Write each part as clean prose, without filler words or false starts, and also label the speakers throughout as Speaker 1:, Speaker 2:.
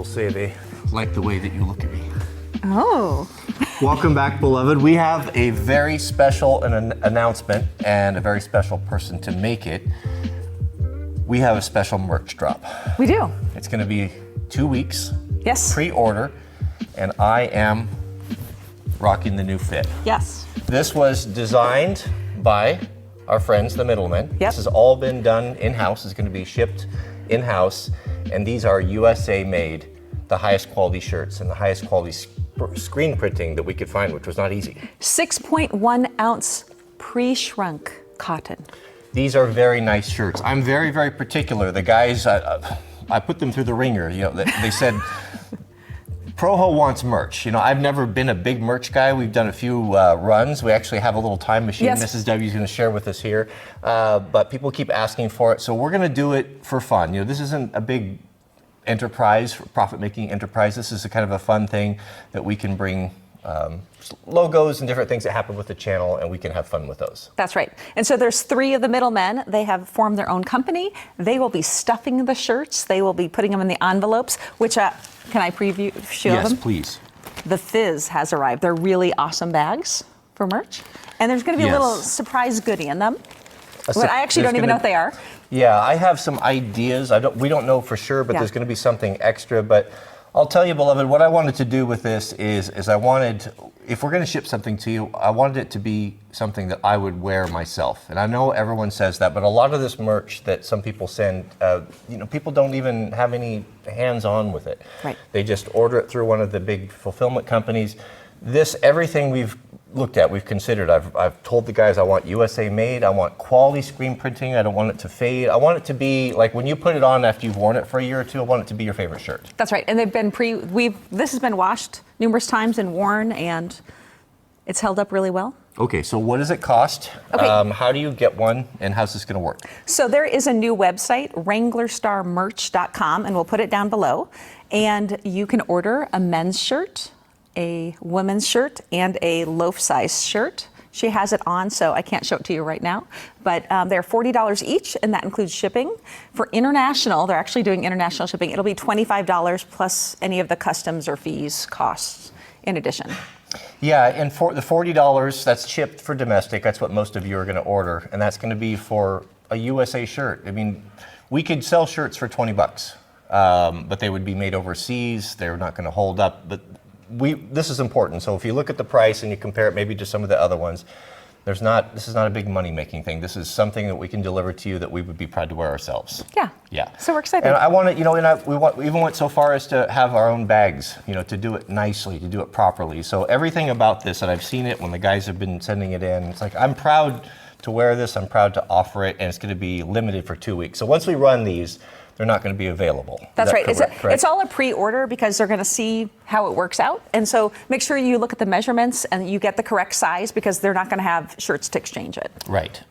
Speaker 1: people say they like the way that you look at me.
Speaker 2: Oh.
Speaker 1: Welcome back, beloved. We have a very special announcement and a very special person to make it. We have a special merch drop.
Speaker 2: We do.
Speaker 1: It's going to be 2 weeks.
Speaker 2: Yes.
Speaker 1: Pre-order, and I am rocking the new fit.
Speaker 2: Yes.
Speaker 1: This was designed by our friends, the Middlemen.
Speaker 2: Yep.
Speaker 1: This has all been done in-house. It's going to be shipped in-house, and these are USA made, the highest quality shirts and the highest quality screen printing that we could find, which was not easy.
Speaker 2: 6.1 ounce pre-shrunk cotton.
Speaker 1: These are very nice shirts. I'm very, very particular. The guys, I put them through the ringer. You know, they said, Proho wants merch. You know, I've never been a big merch guy. We've done a few runs. We actually have a little time machine.
Speaker 2: Yes.
Speaker 1: Mrs. W is going to share with us here. But people keep asking for it, so we're going to do it for fun. You know, this isn't a big enterprise, profit-making enterprise. This is a kind of a fun thing that we can bring logos and different things that happen with the channel, and we can have fun with those.
Speaker 2: That's right. And so there's 3 of the Middlemen. They have formed their own company. They will be stuffing the shirts. They will be putting them in the envelopes, which, can I preview, show them?
Speaker 1: Yes, please.
Speaker 2: The FIZZ has arrived. They're really awesome bags for merch. And there's going to be a little surprise goodie in them. But I actually don't even know what they are.
Speaker 1: Yeah, I have some ideas. We don't know for sure, but there's going to be something extra. But I'll tell you, beloved, what I wanted to do with this is I wanted, if we're going to ship something to you, I wanted it to be something that I would wear myself. And I know everyone says that, but a lot of this merch that some people send, you know, people don't even have any hands-on with it.
Speaker 2: Right.
Speaker 1: They just order it through one of the big fulfillment companies. Everything we've looked at, we've considered. I've told the guys I want USA made, I want quality screen printing, I don't want it to fade. I want it to be like when you put it on after you've worn it for a year or two, I want it to be your favorite shirt.
Speaker 2: That's right. And they've been this has been washed numerous times and worn, and it's held up really well.
Speaker 1: Okay, so what does it cost?
Speaker 2: Okay.
Speaker 1: How do you get one, and how's this going to work?
Speaker 2: So there is a new website, Wranglerstarmerch.com, and we'll put it down below. And you can order a men's shirt, a women's shirt, and a loaf size shirt. She has it on, so I can't show it to you right now. But they're $40 each, and that includes shipping. For international, they're actually doing international shipping. It'll be $25 plus any of the customs or fees costs in addition.
Speaker 1: Yeah, and for the $40, that's shipped for domestic. That's what most of you are going to order, and that's going to be for a USA shirt. I mean, we could sell shirts for 20 bucks, but they would be made overseas. They're not going to hold up. But this is important. So if you look at the price and you compare it maybe to some of the other ones, this is not a big money-making thing. This is something that we can deliver to you that we would be proud to wear ourselves.
Speaker 2: Yeah.
Speaker 1: Yeah.
Speaker 2: So we're excited.
Speaker 1: And I want to, you know, we even went so far as to have our own bags, you know, to do it nicely, to do it properly. So everything about this, and I've seen it when the guys have been sending it in, it's like, I'm proud to wear this, I'm proud to offer it, and it's going to be limited for 2 weeks. So once we run these, they're not going to be available.
Speaker 2: That's right. It's all a pre-order because they're going to see how it works out. And so make sure you look at the measurements and you get the correct size because they're not going to have shirts to exchange it.
Speaker 1: Right.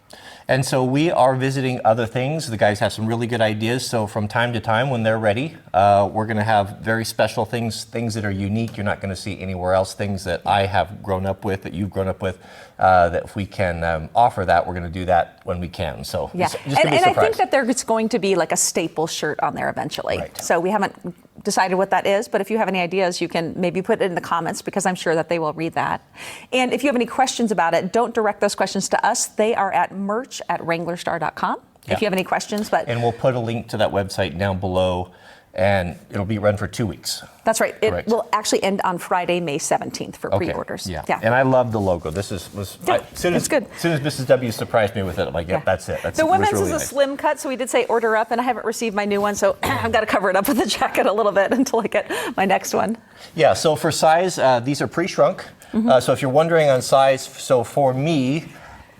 Speaker 1: And so we are visiting other things. The guys have some really good ideas. So from time to time when they're ready, we're going to have very special things that are unique. You're not going to see anywhere else, things that I have grown up with, that you've grown up with, that if we can offer that, we're going to do that when we can. So
Speaker 2: yeah.
Speaker 1: just
Speaker 2: and I think that there's going to be like a staple shirt on there eventually.
Speaker 1: Right.
Speaker 2: So we haven't decided what that is, but if you have any ideas, you can maybe put it in the comments because I'm sure that they will read that. And if you have any questions about it, don't direct those questions to us. They are at merch@wranglerstar.com.
Speaker 1: Yeah.
Speaker 2: If you have any questions.
Speaker 1: And we'll put a link to that website down below, and it'll be run for 2 weeks.
Speaker 2: That's right.
Speaker 1: Correct.
Speaker 2: It will actually end on Friday, May 17th for pre-orders.
Speaker 1: Yeah. And I love the logo. This is
Speaker 2: it's good.
Speaker 1: As soon as Mrs. W surprised me with it, I'm like, yeah, that's it.
Speaker 2: The women's is a slim cut, so we did say order up, and I haven't received my new one, so I've got to cover it up with the jacket a little bit until I get my next one.
Speaker 1: Yeah, so for size, these are pre-shrunk. So if you're wondering on size, so for me,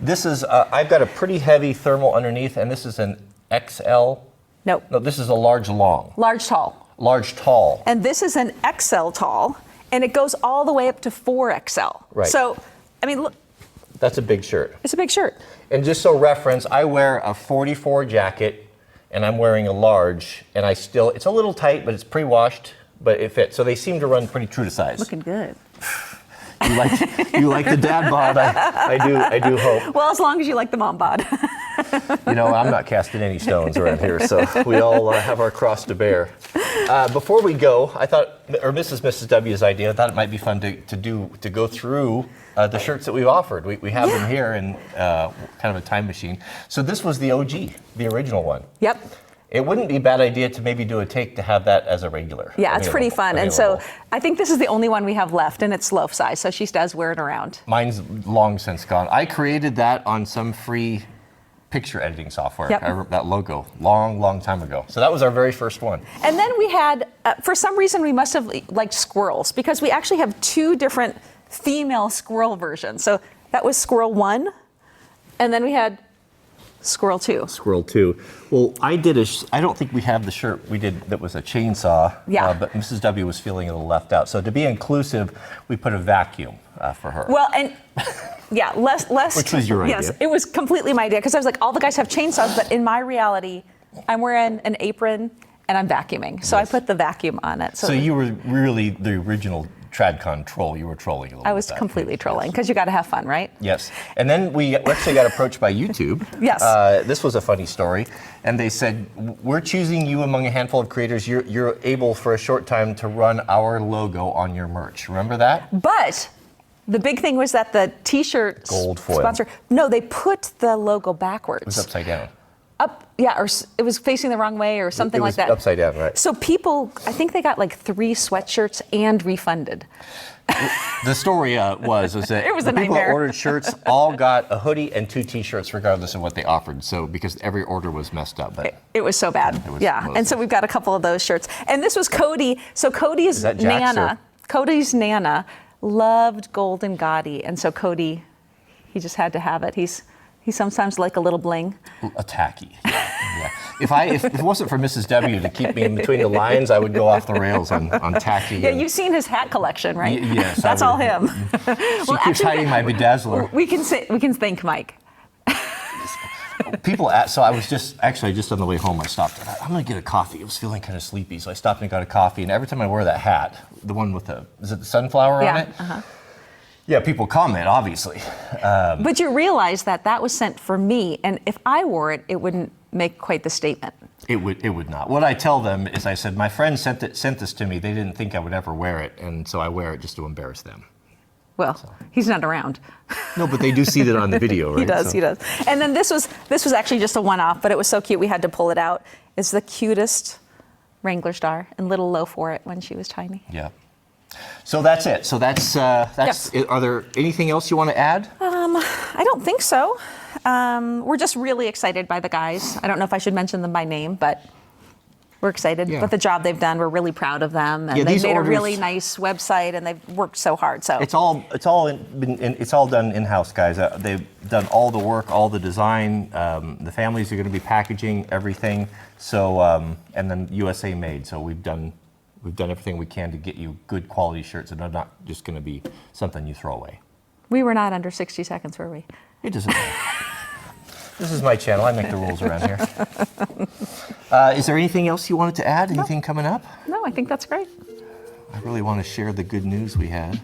Speaker 1: this is, I've got a pretty heavy thermal underneath, and this is an XL.
Speaker 2: Nope.
Speaker 1: No, this is a large long.
Speaker 2: Large tall.
Speaker 1: Large tall.
Speaker 2: And this is an XL tall, and it goes all the way up to 4XL.
Speaker 1: Right.
Speaker 2: So, I mean, look.
Speaker 1: That's a big shirt.
Speaker 2: It's a big shirt.
Speaker 1: And just so reference, I wear a 44 jacket, and I'm wearing a large, and it's a little tight, but it's pre-washed, but it fits. So they seem to run pretty true to size.
Speaker 2: Looking good.
Speaker 1: You like the dad bod? I do hope.
Speaker 2: Well, as long as you like the mom bod.
Speaker 1: You know, I'm not casting any stones around here, so we all have our cross to bear. Before we go, I thought, or Mrs. W's idea, I thought it might be fun to go through the shirts that we've offered. We have them here in kind of a time machine. So this was the OG, the original one.
Speaker 2: Yep.
Speaker 1: It wouldn't be a bad idea to maybe do a take to have that as a regular.
Speaker 2: Yeah, it's pretty fun. And so I think this is the only one we have left, and it's loaf size, so she does wear it around.
Speaker 1: Mine's long since gone. I created that on some free picture editing software.
Speaker 2: Yep.
Speaker 1: That logo, long time ago. So that was our very first one.
Speaker 2: And then we had, for some reason, we must have liked squirrels, because we actually have 2 different female squirrel versions. So that was Squirrel 1, and then we had Squirrel 2.
Speaker 1: Squirrel 2. Well, I don't think we have the shirt we did that was a chainsaw.
Speaker 2: Yeah.
Speaker 1: But Mrs. W was feeling a little left out. So to be inclusive, we put a vacuum for her.
Speaker 2: Well, and yeah, less.
Speaker 1: Which was your idea.
Speaker 2: Yes, it was completely my idea, because I was like, all the guys have chainsaws, but in my reality, I'm wearing an apron and I'm vacuuming. So I put the vacuum on it.
Speaker 1: So you were really the original TradCon troll. You were trolling a little bit.
Speaker 2: I was completely trolling, because you got to have fun, right?
Speaker 1: Yes. And then we actually got approached by YouTube.
Speaker 2: Yes.
Speaker 1: This was a funny story. And they said, we're choosing you among a handful of creators. You're able for a short time to run our logo on your merch. Remember that?
Speaker 2: But the big thing was that the T-shirt
Speaker 1: Gold foil.
Speaker 2: sponsor, no, they put the logo backwards.
Speaker 1: It was upside down.
Speaker 2: Up, yeah, or it was facing the wrong way or something like that.
Speaker 1: It was upside down, right.
Speaker 2: So people, I think they got like 3 sweatshirts and refunded.
Speaker 1: The story was that
Speaker 2: It was
Speaker 1: the
Speaker 2: a
Speaker 1: people that
Speaker 2: nightmare.
Speaker 1: ordered shirts all got a hoodie and 2 T-shirts regardless of what they offered. So because every order was messed up. But
Speaker 2: It was so bad.
Speaker 1: was
Speaker 2: Yeah, and so we've got a couple of those shirts. And this was Cody. So Cody's
Speaker 1: Is that Jack's
Speaker 2: Nana, Cody's Nana loved Golden Gotti. And so Cody, he just had to have it. He's sometimes like a little bling.
Speaker 1: a tacky. Yeah. If it wasn't for Mrs. W to keep me in between the lines, I would go off the rails on tacky.
Speaker 2: Yeah, you've seen his hat collection, right?
Speaker 1: Yes.
Speaker 2: That's all him.
Speaker 1: She keeps hiding my bedazzler.
Speaker 2: We can thank Mike.
Speaker 1: People so I was just on the way home, I stopped. I'm going to get a coffee. I was feeling kind of sleepy, so I stopped and got a coffee. And every time I wear that hat, the one with is it the sunflower on it?
Speaker 2: Uh-huh.
Speaker 1: Yeah, people comment, obviously.
Speaker 2: But you realize that was sent for me, and if I wore it, it wouldn't make quite the statement.
Speaker 1: It would not. What I tell them is, I said, my friend sent this to me. They didn't think I would ever wear it, and so I wear it just to embarrass them.
Speaker 2: Well, he's not around.
Speaker 1: No, but they do see that on the video, right?
Speaker 2: He does. And then this was actually just a one-off, but it was so cute we had to pull it out. It's the cutest Wranglerstar, and little loaf wore it when she was tiny.
Speaker 1: Yeah. So that's it. So that's
Speaker 2: Yes.
Speaker 1: it. Are there anything else you want to add?
Speaker 2: I don't think so. We're just really excited by the guys. I don't know if I should mention them by name, but we're excited with the job they've done. We're really proud of them, and they've made a really nice website, and they've worked so hard. So
Speaker 1: it's all done in-house, guys. They've done all the work, all the design. The families are going to be packaging everything. So and then USA made. So we've done everything we can to get you good quality shirts, and they're not just going to be something you throw away.
Speaker 2: we were not under 60 seconds, were we?
Speaker 1: It doesn't matter. This is my channel. I make the rules around here. Is there anything else you wanted to add? Anything coming up?
Speaker 2: No, I think that's great.
Speaker 1: I really want to share the good news we had.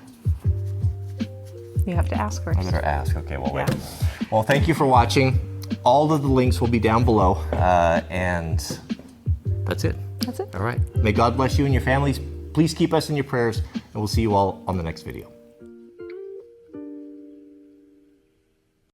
Speaker 2: You have to ask first.
Speaker 1: I better ask. Okay, well, wait.
Speaker 2: Yeah.
Speaker 1: Well, thank you for watching. All of the links will be down below. And that's it.
Speaker 2: That's it.
Speaker 1: All right. May God bless you and your families. Please keep us in your prayers, and we'll see you all on the next video.